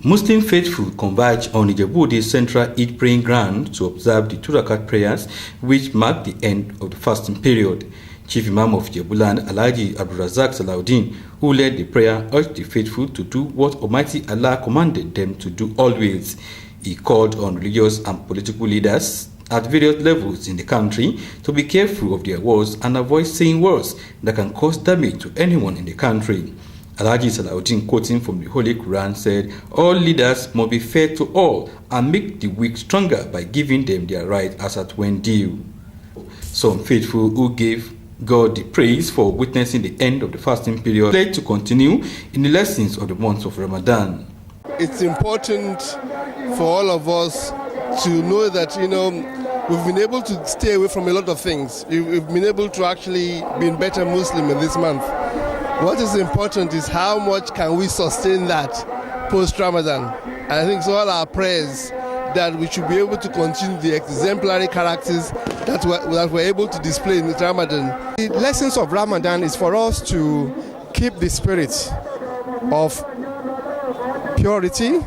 Muslim faithful converge on Ijebu Ode Central Eid praying ground to observe the 2 Rakat prayers, which mark the end of the fasting period. Chief Imam of Ijebu Land, Alhaji Abdulrazak Salahuddin, who led the prayer, urged the faithful to do what Almighty Allah commanded them to do always. He called on religious and political leaders at various levels in the country to be careful of their words and avoid saying words that can cause damage to anyone in the country. Alhaji Salahuddin, quoting from the Holy Quran, said, "All leaders must be fair to all and make the weak stronger by giving them their right as at when due." Some faithful who gave God the praise for witnessing the end of the fasting period pledged to continue in the lessons of the month of Ramadan. It's important for all of us to know that, we've been able to stay away from a lot of things. We've been able to actually be better Muslim in this month. What is important is how much can we sustain that post-Ramadan. And I think so all our prayers that we should be able to continue the exemplary characters that we're able to display in Ramadan. The lessons of Ramadan is for us to keep the spirit of purity,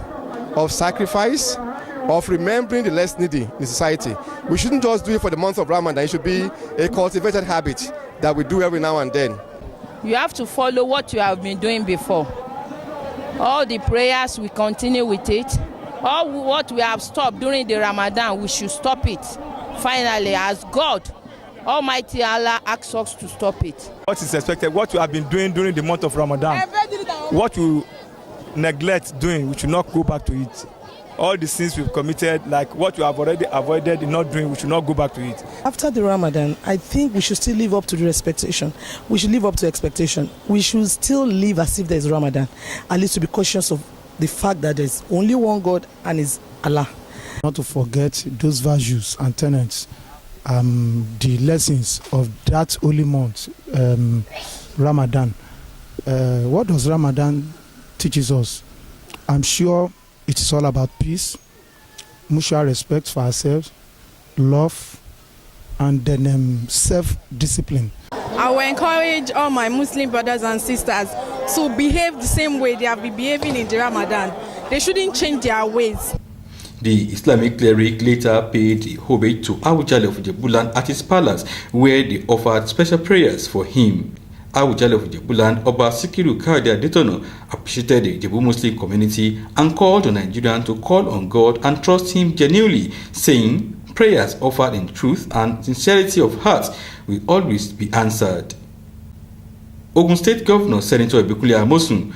of sacrifice, of remembering the less needy in society. We shouldn't just do it for the month of Ramadan. It should be a cultivated habit that we do every now and then. You have to follow what you have been doing before. All the prayers, we continue with it. All what we have stopped during the Ramadan, we should stop it. Finally, as God, Almighty Allah asks us to stop it. What is expected, what you have been doing during the month of Ramadan, what you neglect doing, we should not go back to it. All the sins we've committed, like what you have already avoided in not doing, we should not go back to it. After the Ramadan, I think we should still live up to the expectation. We should live up to expectation. We should still live as if there is Ramadan, at least to be cautious of the fact that there's only one God and is Allah. Not to forget those values and tenets, the lessons of that holy month, Ramadan. What does Ramadan teaches us? I'm sure it is all about peace, mutual respect for ourselves, love, and then self-discipline. I will encourage all my Muslim brothers and sisters to behave the same way they have been behaving in the Ramadan. They shouldn't change their ways. The Islamic cleric later paid homage to Awujale of Ijebu Land at his palace, where they offered special prayers for him. Awujale of Ijebu Land, Oba Sikiru Kayode Adetono, appreciated the Ijebu Muslim community and called on Nigerians to call on God and trust Him genuinely, saying prayers offered in truth and sincerity of heart will always be answered. Ogun State Governor Senator Ebekunle Amosun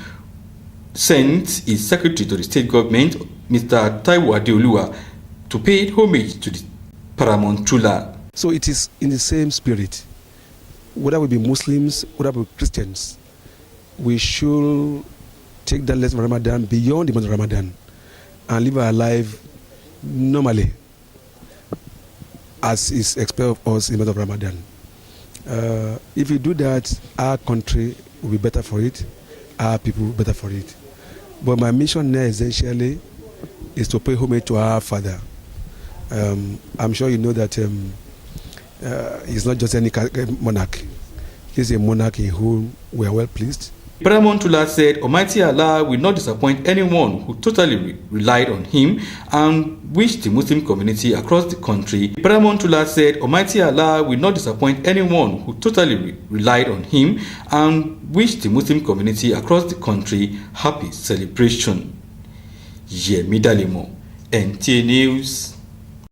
sent his secretary to the state government, Mr. Taiwo Adeoluwa, to pay homage to the paramount ruler. So it is in the same spirit. Whether we be Muslims, whether we be Christians, we should take that lesson of Ramadan beyond the month of Ramadan and live our life normally as is expected of us in the month of Ramadan. If we do that, our country will be better for it, our people will be better for it. But my mission now essentially is to pay homage to our Father. I'm sure you know that he's not just any monarch. He's a monarch in whom we are well pleased. Paramount ruler said Almighty Allah will not disappoint anyone who totally relied on Him and wished the Muslim community across the country. Paramount ruler said Almighty Allah will not disappoint anyone who totally relied on Him and wished the Muslim community across the country happy celebration. Yemi Dalemo, NTA News.